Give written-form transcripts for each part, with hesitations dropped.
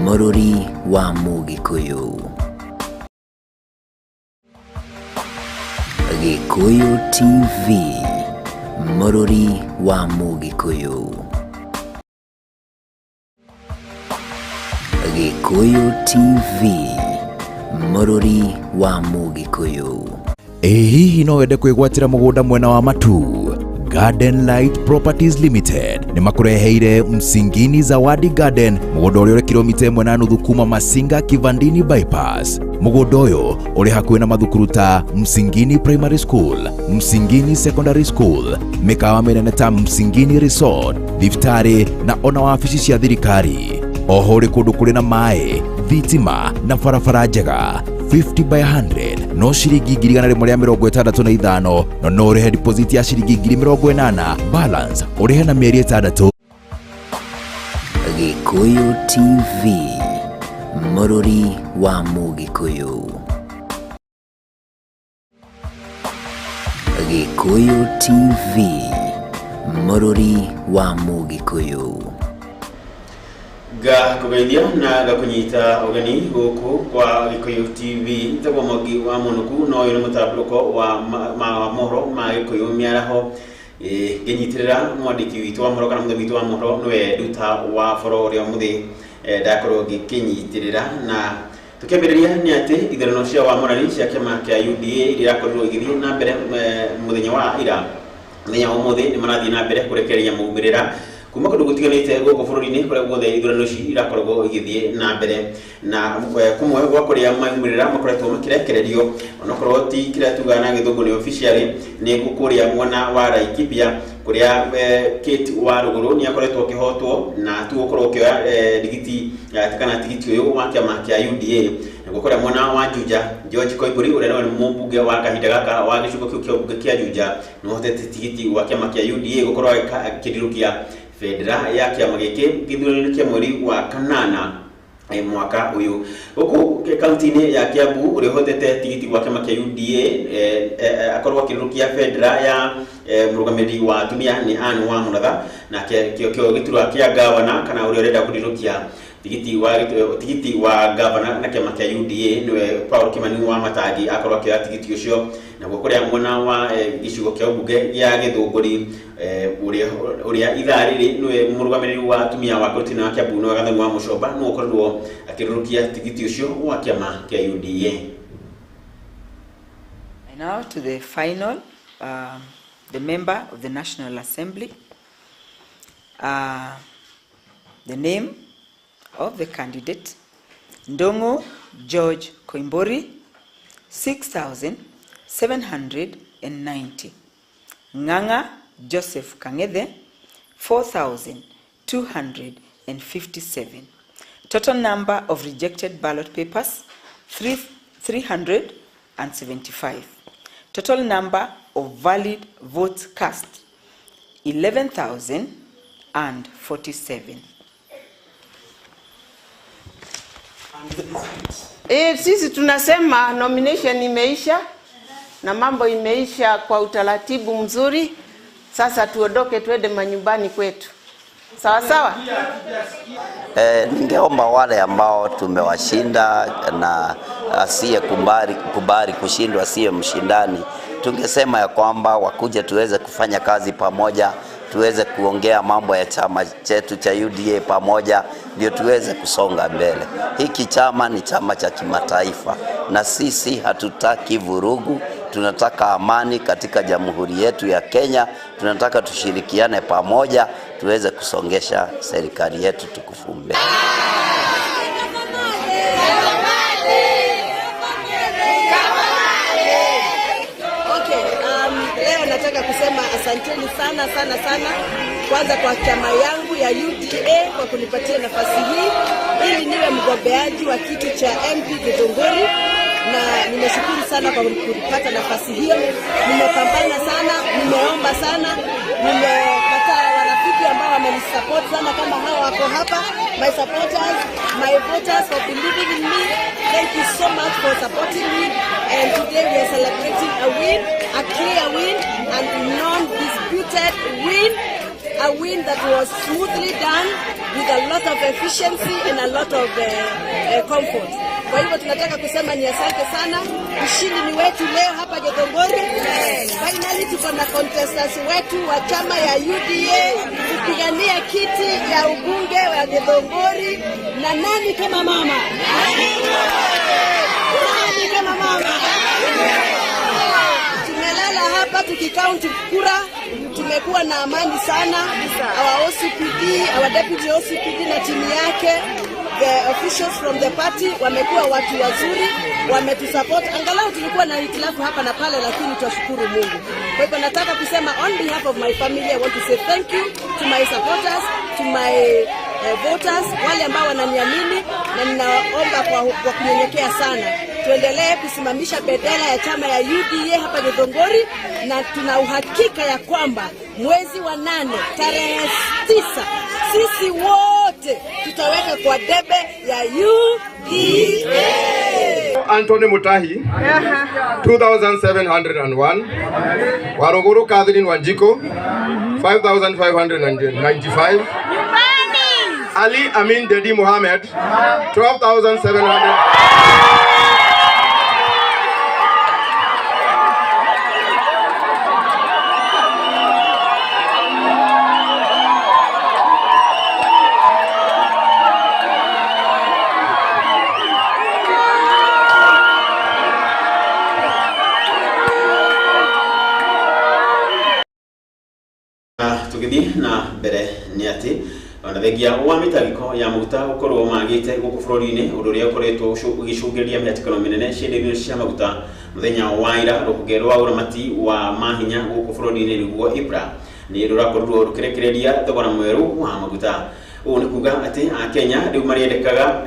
Mũrũri wa Mũgĩkũyũ. Gikuyu TV, Mũrũri wa Mũgĩkũyũ. Gikuyu TV, Mũrũri wa Mũgĩkũyũ. Hihi no wende kwĩgwatĩra mũgũnda mwena wa Matu? Garden Light Properties Limited ni makureheire Msingini Zawadi Garden, mũgũnda ũrĩa ũrĩ kilomita 1.5 kuma Masinga Kivandini bypass. Mũgũnda ũyũ ũrĩ hakuhĩ na mathukuru ta Msingini Primary School, Msingini Secondary School, mĩkawa mĩnene ta Msingini Resort, thibitarĩ na ona wabici cia thirikari. Oho ũrĩ kũndũ kũrĩ na maĩ, thitima na barabara njega. 50 by 100 no shilingi 165 no ũrĩhe deposit ya shilingi 80,000 balance ũrĩhe na mĩeri 6. Gikuyu TV, Mũrũri wa Mũgĩkũyũ. Gikuyu TV, Mũrũri wa Mũgĩkũyũ. Gakugeithia na gakunyita ogani guku kwa Gikuyu TV ntagwo Mwangi wa Munuku no yone mutabuluko wa mohoro ma Gikuyu Miaraho genyitirira mwandiki witu wa mohoro kana muthemi witu wa mohoro nwe duta wa forori muthi ndakoro gikinyitirira na tukembereria ni ati ithurano cia WAMURANI cia kiama kia UDA irakorirwo igithie na mbere muthenya wa ira muthenya wa muthi ni marathie na mbere kurekereria mumbirira kuma kundu gutiganite goko bururi-ini kuria guothe ithurano ici irakoragwo igithie na mbere na kumwe gwa kuria maumurira makoretwo makirekererio onokorwo ti kiria tuga na githungu ni officially ni gukuria mwana wa Laikipia kuria Kate wa Ruguru ni akoretwo kihotwo na tugukorwo kioya digiti kana tigiti uyu wa kiama kia UDA gukuria mwana wa Juja George Koiburi uria ni mumbunge wa kahinda gaka wa gicigo kiu kia bunge kia Juja no hotete tigiti wa kiama kia UDA gukorwo akidirukia federa ya kiama giki githurano kia mweri wa kanana mwaka uyu guku kaunti-ini ya Kiambu uri hotete tigiti wa kiama kia UDA akorwo akirukia federa ya murugamiri wa atumia ni Anne wa Munatha na kio giturwa kia gavana kana uri urenda kudirukia tigiti wa gavana na kiama kia UDA niwe Paul Kimani wa Matagi akorwo kia tigiti ucio na gukuria mwana wa gicigo kia bunge ya Githunguri uria ithariri niwe murugamiri wa atumia wa Kotina wa Kiambu no Gathani wa Mucomba no ukorirwo akirukia tigiti ucio wa kiama kia UDA. And now to the final, the member of the National Assembly. The name of the candidate, Ndongo George Koimburi, 6,790. Nganga Joseph Kang'ethe, 4,257. Total number of rejected ballot papers, 375. Total number of valid votes cast, 11,047. Sisi tunasema nomination imeisha na mambo imeisha kwa utaratibu mzuri. Sasa tuondoke twende manyumbani kwetu. Sawa sawa? Ningeomba wale ambao tumewashinda na asiye kubali kushindwa asiye mshindani, tungesema ya kwamba wakuje tuweze kufanya kazi pamoja, tuweze kuongea mambo ya chama chetu cha UDA pamoja, ndio tuweze kusonga mbele. Hiki chama ni chama cha kimataifa na sisi hatutaki vurugu, tunataka amani katika jamhuri yetu ya Kenya, tunataka tushirikiane pamoja, tuweze kusongesha serikali yetu tukufu mbele. Leo nataka kusema asanteni sana kwanza kwa chama yangu ya UDA kwa kunipatia nafasi hii ili niwe mgombeaji wa kiti cha MP Githunguri, na nimeshukuru sana kwa kunipata nafasi hiyo. Nimepambana sana, nimeomba sana, nimepata warafiki ambao wamenisupport sana kama hawa wako hapa, my supporters, my voters for believing in me. Thank you so much for supporting me, and today we are celebrating a win, a clear win and non-disputed win a win that was smoothly done with a lot of efficiency and a lot of comfort. Kwa hivyo tunataka kusema ni asante sana. Ushindi ni wetu leo hapa Githunguri. Finally tuko na contestants wetu wa chama ya UDA kupigania kiti ya ubunge wa Githunguri. Na nani kama mama? Nani kama mama? Tumelala hapa tukikaunti kura. Tumekuwa na amani sana. Our OCPD, our deputy OCPD na timu yake, the officials from the party wamekuwa watu wazuri, wametusupport. Angalau tulikuwa na hitilafu hapa na pale, lakini tunashukuru Mungu. Kwa hivyo nataka kusema on behalf of my family, I want to say thank you to my supporters, to my voters, wale ambao wananiamini, na ninaomba kwa kunyenyekea sana tuendelee kusimamisha bendera ya chama ya UDA hapa Githunguri, na tuna uhakika ya kwamba mwezi wa 8 tarehe 9 sisi wote tutaweka kwa debe ya UDA. Anthony Mutahi 2701, Waruguru Catherine Wanjiko 5595, Ali Amin Dedi Mohammed 12700. Tugithi na mbere ni ati ona thengia wa mitagiko ya maguta ukorwo magite guku bururi-ini undu uria ukoretwo ugicungiria miatikano minene cienderio cia maguta muthenya wa ira ruhuge rwa uramati wa mahinya guku bururi-ini riguo IPRA ni rurakorwo rukirekereria thogora mweru wa maguta. Ugu ni kuga ati Kenya riu mariendekaga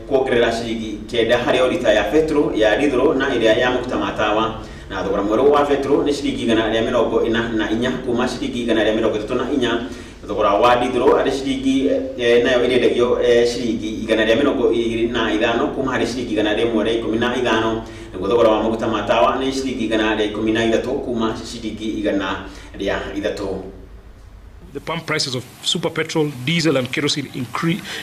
kuongerera ciringi 9 hari o lita ya petro ya dithero na iria ya maguta matawa, na thogora mweru wa petro ni ciringi 144 kuma ciringi 134. Thogora wa dithero ari ciringi nayo irendagio ciringi 125 kuma hari ciringi 115. Naguo thogora wa maguta matawa ni ciringi 113 kuma ciringi 103. The pump prices of super petrol, diesel and kerosene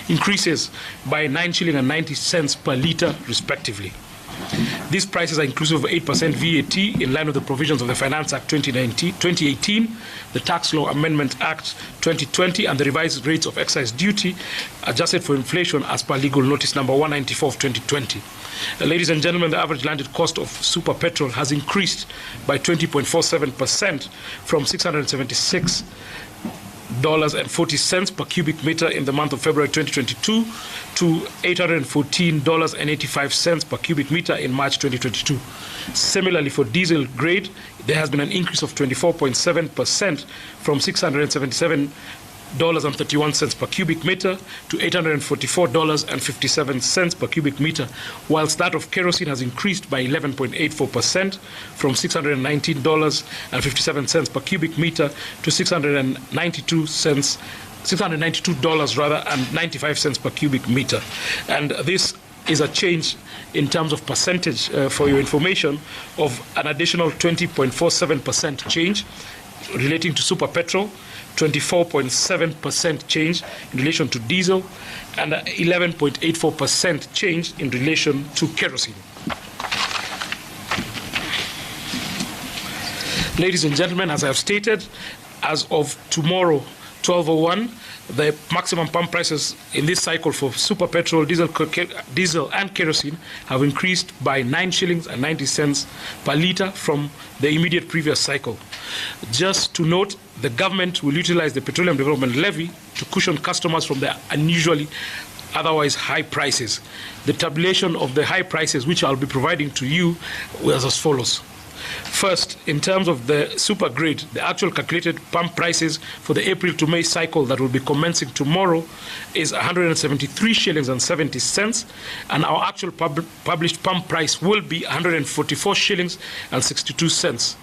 increases by 9 shilling and 90 cents per litre respectively. These prices are inclusive of 8% VAT in line with the provisions of the Finance Act 2018, the Tax Law Amendment Act 2020 and the revised rates of excise duty adjusted for inflation as per legal notice number 194 of 2020. Ladies and gentlemen, the average landed cost of super petrol has increased by 20.47% from $676.40 per cubic meter in the month of February 2022 to $814.85 per cubic meter in March 2022. Similarly, for diesel grade, there has been an increase of 24.7% from $677.31 per cubic meter to $844.57 per cubic meter, whilst that of kerosene has increased by 11.84% from $619.57 per cubic meter to $692.95 per cubic meter. And this is a change in terms of percentage, for your information, of an additional 20.47% change relating to super petrol, 24.7% change in relation to diesel, and 11.84% change in relation to kerosene. Ladies and gentlemen, as I have stated, as of tomorrow, 12:01, the maximum pump prices in this cycle for super petrol, diesel and kerosene have increased by 9 shillings and 90 cents per litre from the immediate previous cycle. Just to note, the government will utilize the Petroleum Development Levy to cushion customers from the unusually otherwise high prices. The tabulation of the high prices, which I'll be providing to you, was as follows. First, in terms of the super grade, the actual calculated pump prices for the April to May cycle that will be commencing tomorrow is 173 shillings and 70 cents, and our actual published pump price will be 144 shillings and 62 cents.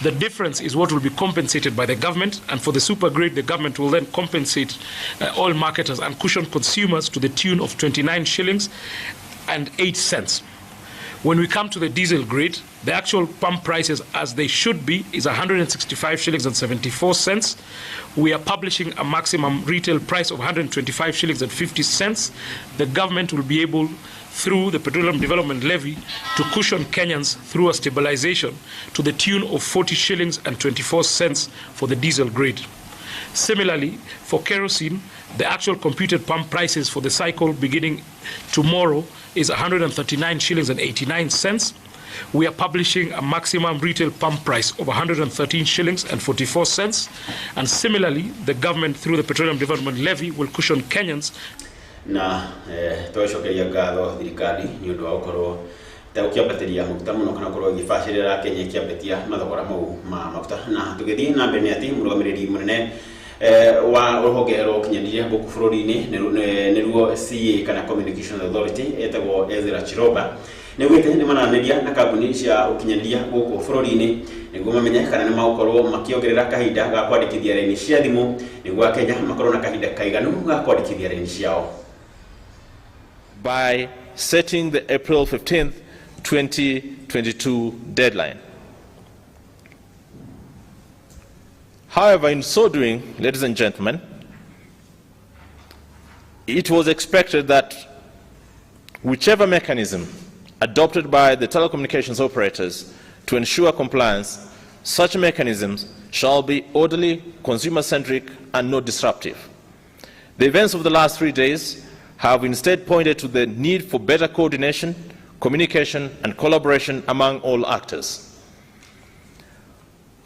The difference is what will be compensated by the government, and for the super grade, the government will then compensate all marketers and cushion consumers to the tune of 29 shillings and 8 cents. When we come to the diesel grade, the actual pump prices as they should be is 165 shillings and 74 cents. We are publishing a maximum retail price of 125 shillings and 50 cents. The government will be able, through the Petroleum Development Levy, to cushion Kenyans through a stabilization to the tune of 40 shillings and 24 cents for the diesel grade. Similarly, for kerosene, the actual computed pump prices for the cycle beginning tomorrow is 139 shillings and 89 cents. We are publishing a maximum retail pump price of 113 shillings and 44 cents. And similarly, the government, through the Petroleum Development Levy, will cushion Kenyans. Na tocokeria ngatho thirikari ni undu wa gukorwo ukiambatia maguta muno kana gukorwo igibacirira Kenya ikiambatia mathogora mau ma maguta. Na tugithii na mbere ni ati murugamiriri munene wa ruhonge rwa ukinyanĩria gũkũ bũrũri-inĩ nĩruo CA kana Communication Authority etagwo Ezra Chiroba nĩgwĩte nĩ maranĩria na kambuni cia ukinyanĩria gũkũ bũrũri-inĩ nĩguo mamenye kana nĩ magũkorwo makĩongerera kahinda ga kwandĩkithia raini cia thimũ nĩguo Kenya makorwo na kahinda kaiganu ga kwandĩkithia raini ciao. By setting the April 15th, 2022 deadline. However, in so doing, ladies and gentlemen, it was expected that whichever mechanism adopted by the telecommunications operators to ensure compliance, such mechanisms shall be orderly, consumer-centric, and not disruptive. The events of the last 3 days have instead pointed to the need for better coordination, communication, and collaboration among all actors.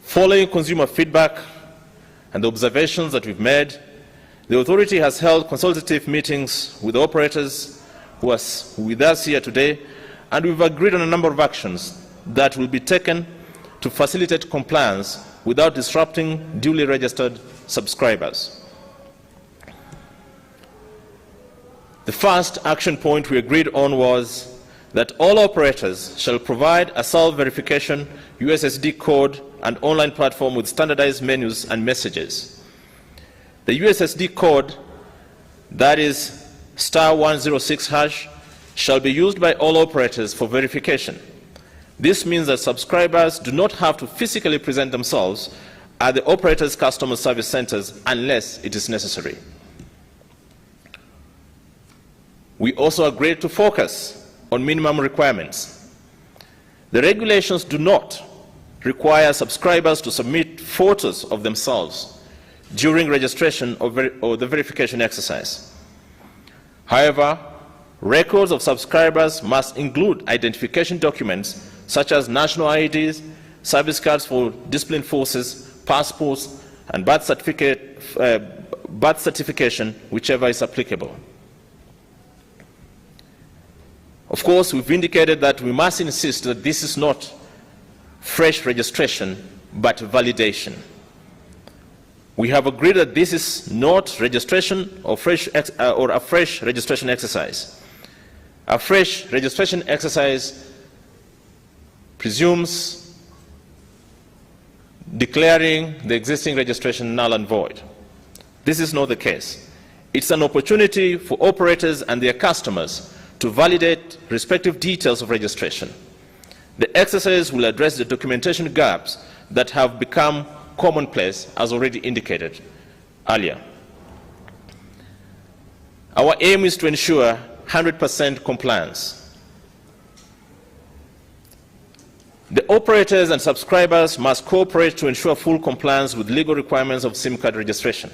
Following consumer feedback and the observations that we've made, the authority has held consultative meetings with the operators who are with us here today, and we've agreed on a number of actions that will be taken to facilitate compliance without disrupting duly registered subscribers. The first action point we agreed on was that all operators shall provide a self-verification USSD code and online platform with standardized menus and messages. The USSD code, that is *106#, shall be used by all operators for verification. This means that subscribers do not have to physically present themselves at the operator's customer service centers unless it is necessary. We also agreed to focus on minimum requirements. The regulations do not require subscribers to submit photos of themselves during registration or the verification exercise. However, records of subscribers must include identification documents such as national IDs, service cards for disciplined forces, passports, and birth certification, whichever is applicable. Of course, we've indicated that we must insist that this is not fresh registration, but validation. We have agreed that this is not registration or a fresh registration exercise. A fresh registration exercise presumes declaring the existing registration null and void. This is not the case. It's an opportunity for operators and their customers to validate respective details of registration. The exercise will address the documentation gaps that have become commonplace, as already indicated earlier. Our aim is to ensure 100% compliance. The operators and subscribers must cooperate to ensure full compliance with legal requirements of SIM card registration.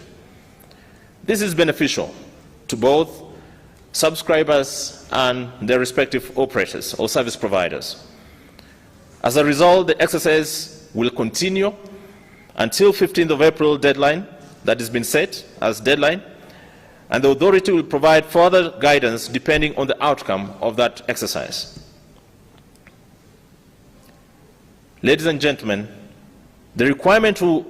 This is beneficial to both subscribers and their respective operators or service providers. As a result, the exercise will continue until 15th of April deadline that has been set as deadline, and the authority will provide further guidance depending on the outcome of that exercise. Ladies and gentlemen, the requirement to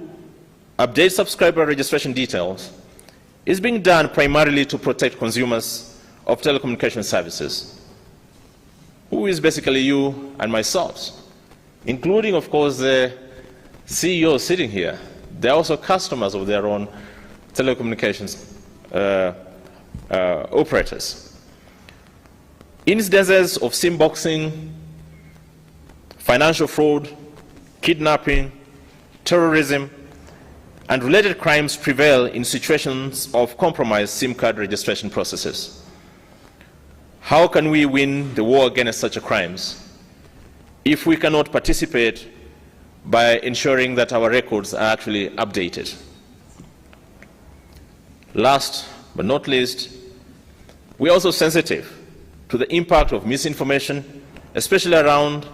update subscriber registration details is being done primarily to protect consumers of telecommunication services, who is basically you and myself, including, of course, the CEO sitting here. They're also customers of their own telecommunications operators. Instances of SIM boxing financial fraud, kidnapping, terrorism, and related crimes prevail in situations of compromised SIM card registration processes. How can we win the war against such crimes if we cannot participate by ensuring that our records are actually updated? Last but not least, we are also sensitive to the impact of misinformation, especially around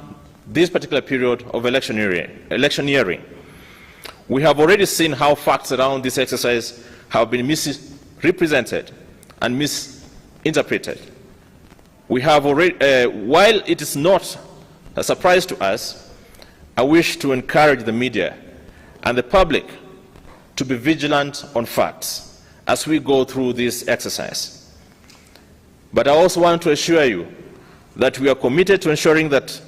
this particular period of electioneering. We have already seen how facts around this exercise have been misrepresented and misinterpreted. We have already, while it is not a surprise to us, I wish to encourage the media and the public to be vigilant on facts as we go through this exercise. But I also want to assure you that we are committed to ensuring that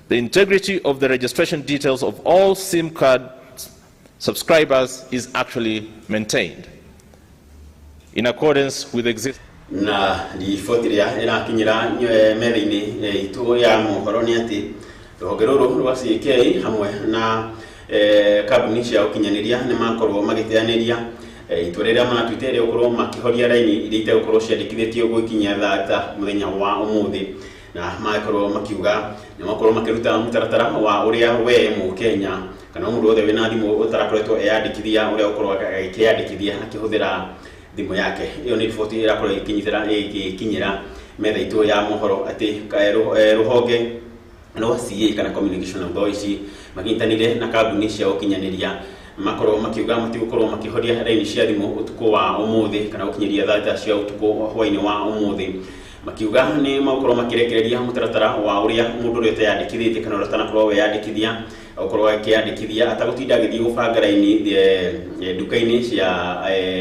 the integrity of the registration details of all SIM card subscribers is actually maintained in accordance with existing. Na rifotiria irakinyira meri-ini itu ya mohoro ni ati ruhonge ruru rwa CK hamwe na kambuni cia ukinyaniria ni makorwo magiteaniria itua riria matwite ria gukorwo makihoria raini iria itegukorwo ciandikithitio gwikinya thata muthenya wa umuthi na makorwo makiuga ni makorwo makiruta mutaratara wa uria we mu Kenya kana mundu wothe wina thimu utarakoretwo eyandikithia uria ukorwo akiyandikithia akihuthira thimu yake. Iyo ni riboti irakorwo ikinyira metha itu ya mohoro ati ruhonge no CA kana communication authority makintanire na kambuni cia ukinyaniria makorwo makiuga matigukorwo makihoria raini cia thimu utuko wa umuthi kana ukinyiria thata cia utuko hwaini wa umuthi makiuga ni makorwo makirekereria mutaratara wa uria mundu uri utayandikithite kana uratana korwo weyandikithia ukorwo akiyandikithia atagutinda agithii gubanga raini duka-ini cia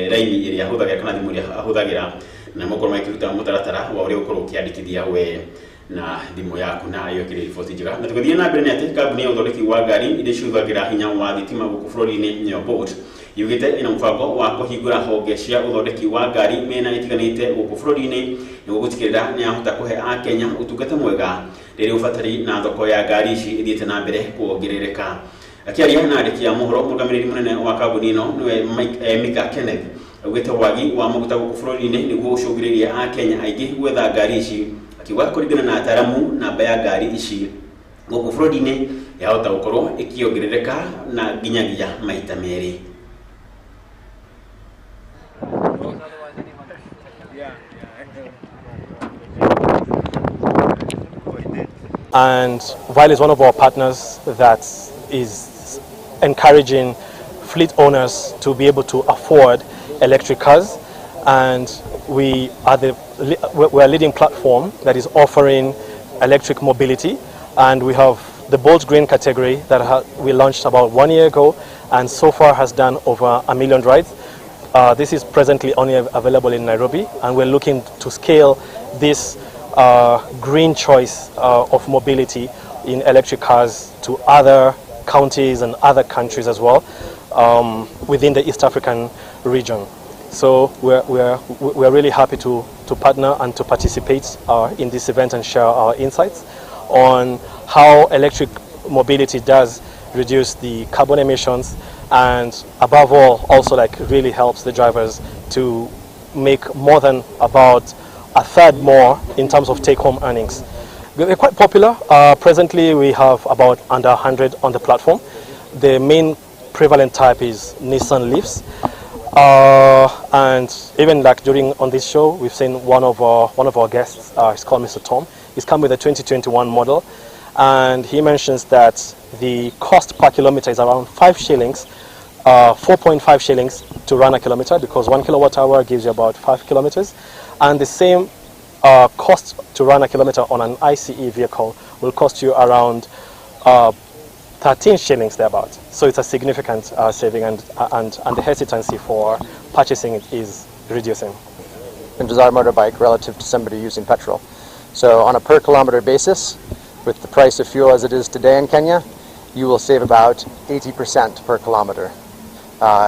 raini iria ahuthagira kana thimu iria ahuthagira na makorwo makiruta mutaratara wa uria ukorwo ukiyandikithia we na thimu yaku na iyo kiri riboti njega. Na tugathie na mbere ni ati kambuni ya uthondeki wa ngari iria ciuthagira hinya wa thitima guku bururi-ini nyo boat yugite ina mbango wa kuhingura honge cia uthondeki wa ngari mena itiganite guku bururi-ini niguo gutikirira ni ahota kuhe Akenya utungata mwega riria ubatari na thoko ya ngari ici ithiite na mbere kuongerereka. Akiaria na andiki ya mohoro mugamiriri munene wa kambuni ino niwe Mika Kenneth ugite wagi wa maguta guku bururi-ini niguo ucungiriria Akenya aingi gwetha ngari ici akiuga kuringana na ataramu namba ya ngari ici guku bururi-ini yahota gukorwo ikiongerereka na nginyagia maita meri. And Vile is one of our partners that is encouraging fleet owners to be able to afford electric cars, and we are a leading platform that is offering electric mobility, and we have the Bolt Green category that we launched about 1 year ago, and so far has done over 1 million rides. This is presently only available in Nairobi, and we're looking to scale this green choice of mobility in electric cars to other counties and other countries as well within the East African region. So we're really happy to partner and to participate in this event and share our insights on how electric mobility does reduce the carbon emissions, and above all also like really helps the drivers to make more than about a third more in terms of take-home earnings. They're quite popular. Presently we have about under 100 on the platform. The main prevalent type is Nissan Leafs, and even like on this show we've seen one of our guests, he's called Mr. Tom. He's come with a 2021 model, and he mentions that the cost per kilometer is around 5 shillings, 4.5 shillings to run a kilometer, because 1 kilowatt hour gives you about 5 kilometers. And the same cost to run a kilometer on an ICE vehicle will cost you around 13 shillings thereabout. So it's a significant saving, and the hesitancy for purchasing it is reducing. And desire motorbike relative to somebody using petrol. So on a per kilometer basis, with the price of fuel as it is today in Kenya, you will save about 80% per kilometer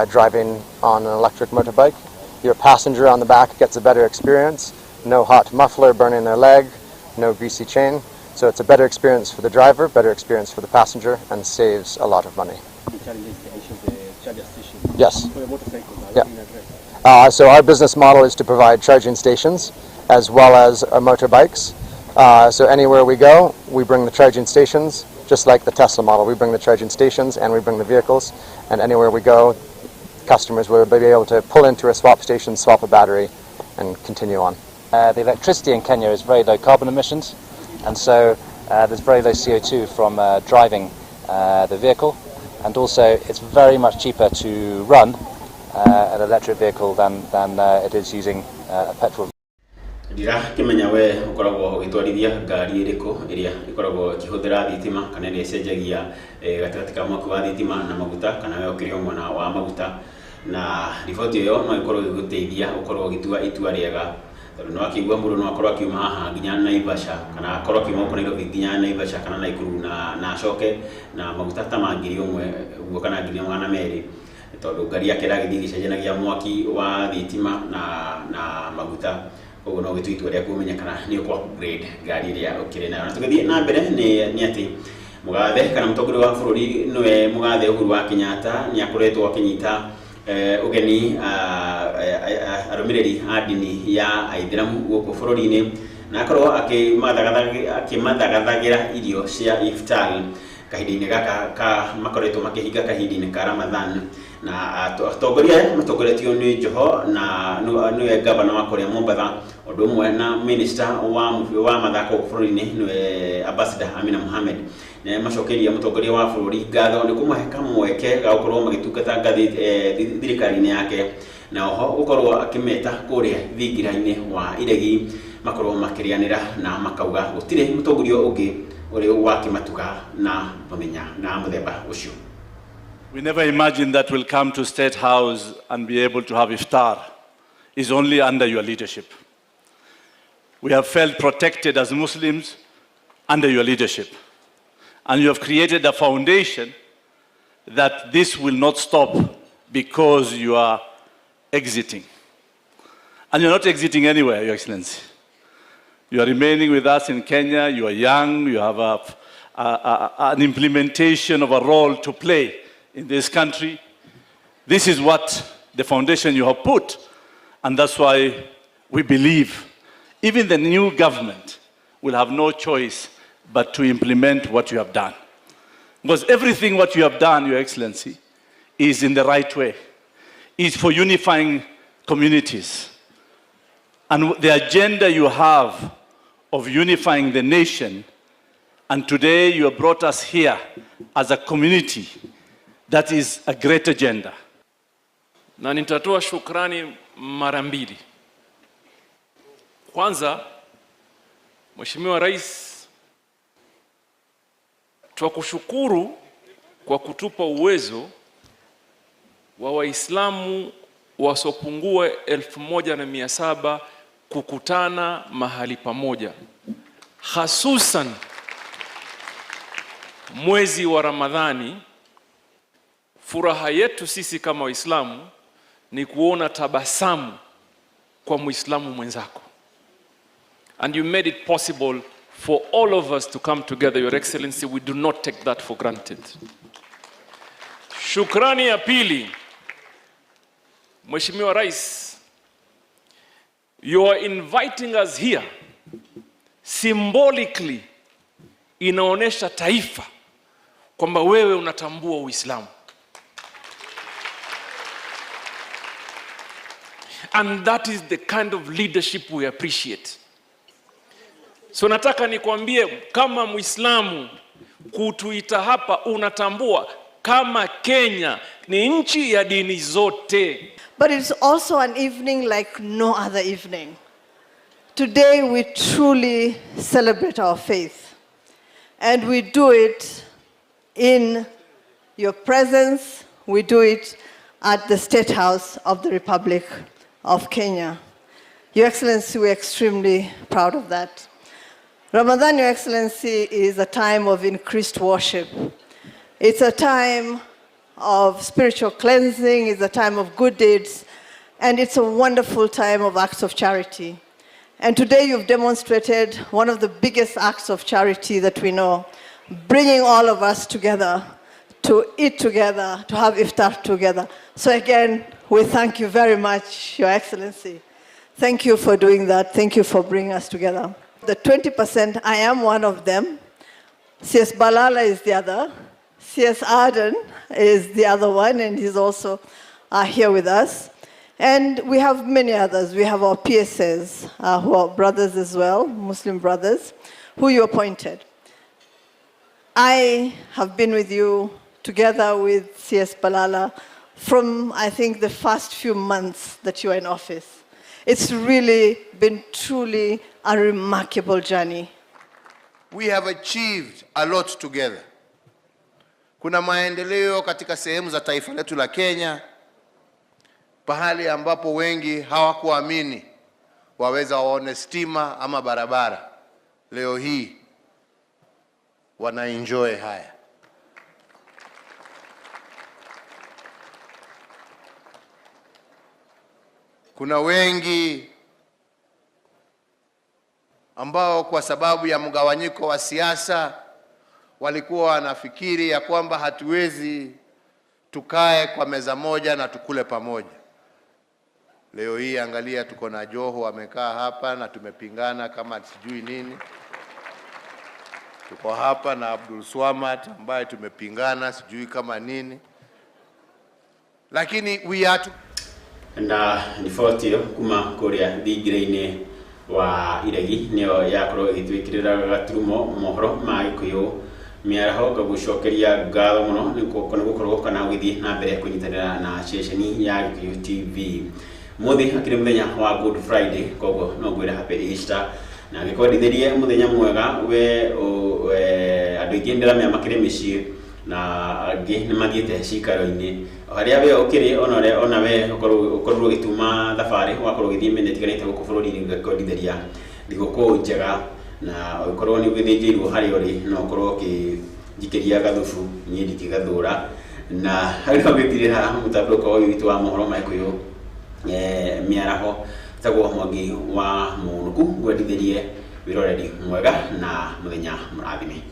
driving on an electric motorbike. Your passenger on the back gets a better experience, no hot muffler burning their leg, no greasy chain, So it's a better experience for the driver, better experience for the passenger, and saves a lot of money. Yes. Yeah. So our business model is to provide charging stations as well as motorbikes. So anywhere we go, we bring the charging stations, just like the Tesla model. We bring the charging stations and we bring the vehicles, and anywhere we go, customers will be able to pull into a swap station, swap a battery, and continue on. The electricity in Kenya is very low carbon emissions, and so there's very low CO2 from driving the vehicle, and also it's very much cheaper to run an electric vehicle than it is using a petrol. Ndira kimenya we ukoragwo ugitwarithia ngari iriko iria ikoragwo ikihũthĩra thitima kana iria icenjagia gatagatĩ ka mwaki wa thitima na maguta, kana we ukĩrĩ mwena wa maguta, na riboti ĩyo no ikorwo igũteithia ukorwo ugitua itua rĩega, tondũ no akĩigua mũndũ no akorwo akiuma haha nginya Naivasha, kana akorwo akiuma kũrĩa Nairobi nginya Naivasha kana Naikuru na acoke na maguta ta ma ngiri ĩmwe ũguo kana ngiri ĩmwe na merĩ, tondũ ngari yake ĩragĩthiĩ ĩgĩcenjanagia mwaki wa thitima na maguta. Koguo no gĩtui itua rĩaku ũmenye kana nĩ ũkũ upgrade ngari ĩrĩa ũkĩrĩ nayo. Na tũgĩthiĩ na mbere nĩ atĩ mũgathe kana mũtongoria wa bũrũri nĩwe mũgathe Uhuru wa Kenyatta nĩ akoretwo akĩnyita ũgeni arũmĩrĩri a ndini ya Aithĩramu gũkũ bũrũri-inĩ, na akorwo akĩmathagathagĩra irio cia iftar kahinda-inĩ gaka makoretwo makĩhinga kahinda-inĩ ka Ramadhan, na atongoria matongoretio nĩ Joho na nĩwe gavana wa kũrĩa Mombasa, ũndũ ũmwe na minister wa mathako bũrũri-inĩ nĩwe Ambassador Amina Mohamed, na macokeria mũtongoria wa bũrũri ngatho nĩ kũmahe kamweke ga gũkorwo magĩtungata ngathĩ thirikari-inĩ yake, na oho gũkorwo akĩmeta kũrĩa thingira-inĩ wa iregi makorwo makĩrĩanĩra na makauga gũtirĩ mũtongoria ũngĩ ũrĩ wakĩmatuga na mamenya na mũthemba ũcio. We never imagined that we'll come to State House and be able to have iftar. It's only under your leadership. We have felt protected as Muslims under your leadership. And you have created a foundation that this will not stop because you are exiting. And you're not exiting anywhere, Your Excellency. You are remaining with us in Kenya. You are young. You have an implementation of a role to play in this country. This is what the foundation you have put, and that's why we believe even the new government will have no choice but to implement what you have done. Because everything what you have done, Your Excellency, is in the right way. It's for unifying communities. And the agenda you have of unifying the nation, and today you have brought us here as a community. That is a great agenda. Na nitatoa shukrani mara mbili. Kwanza, Mheshimiwa Rais, twakushukuru kwa kutupa uwezo wa Waislamu wasiopungua 1700 kukutana mahali pamoja, hasusan mwezi wa Ramadhani. Furaha yetu sisi kama Waislamu ni kuona tabasamu kwa Muislamu mwenzako. And you made it possible for all of us to come together, Your Excellency. We do not take that for granted. Shukrani ya pili, Mheshimiwa Rais, you are inviting us here. Symbolically inaonesha taifa kwamba wewe unatambua Uislamu. And that is the kind of leadership we appreciate. So nataka nikwambie kama Muislamu kutuita hapa unatambua kama Kenya ni nchi ya dini zote. But it's also an evening like no other evening. Today we truly celebrate our faith. And we do it in your presence. We do it at the State House of the Republic of Kenya. Your Excellency, we're extremely proud of that. Ramadan, Your Excellency, is a time of increased worship. It's a time of spiritual cleansing, it's a time of good deeds, and it's a wonderful time of acts of charity. And today you've demonstrated one of the biggest acts of charity that we know, bringing all of us together to eat together, to have iftar together. So again, we thank you very much, Your Excellency. Thank you for doing that. Thank you for bringing us together. The 20%, I am one of them. CS Balala is the other. CS Arden is the other one, and he's also here with us. And we have many others. We have our PSAs, who are brothers as well, Muslim brothers, who you appointed. I have been with you together with CS Balala from, I think, the first few months that you were in office. It's really been truly a remarkable journey. We have achieved a lot together. Kuna maendeleo katika sehemu za taifa letu la Kenya, pahali ambapo wengi hawakuamini waweza waone stima ama barabara. Leo hii wanaenjoy haya. Kuna wengi ambao kwa sababu ya mgawanyiko wa siasa walikuwa wanafikiri ya kwamba hatuwezi tukae kwa meza moja na tukule pamoja. Leo hii angalia, tuko na Joho amekaa hapa na tumepingana kama sijui nini. Tuko hapa na Abdul Swamad ambaye tumepingana sijui kama nini. Lakini we are na nifotio kuma korea thigire-ini wa iregi niyo yakoro igitwikirira gaturumo mohoro ma Gikuyu Miaraho gagucokeria ngatho muno nigukorwo kana githii na mbere kunyitanira na station ya Gikuyu TV muthi akiri muthenya wa Good Friday kogo no ngwira happy Easter na gikodithirie muthenya mwega we andu igendera me makire micii na angi ni mathiete cikaro-ini haria we ukiri ona we ukorwo gituma thabari wakorwo githii minute tiganite guku bururi-ini gikodithiria thiguku njega na ukorwo ni gwithijirwo hari uri no ukorwo kijikiria gathufu nyindi kigathura na haria gitirira mutabruko uyu witu wa mohoro ma Gikuyu Miaraho tagwo Mwangi wa Munuku gwendithirie wiroreri mwega na muthenya murathime.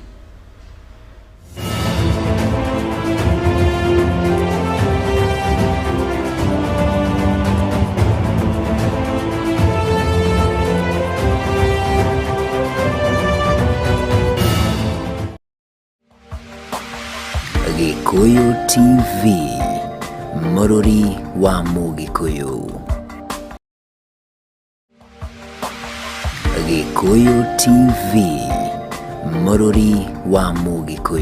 Gikuyu TV, Mururi wa Mugikuyu. Gikuyu TV, Mururi wa Mugikuyu.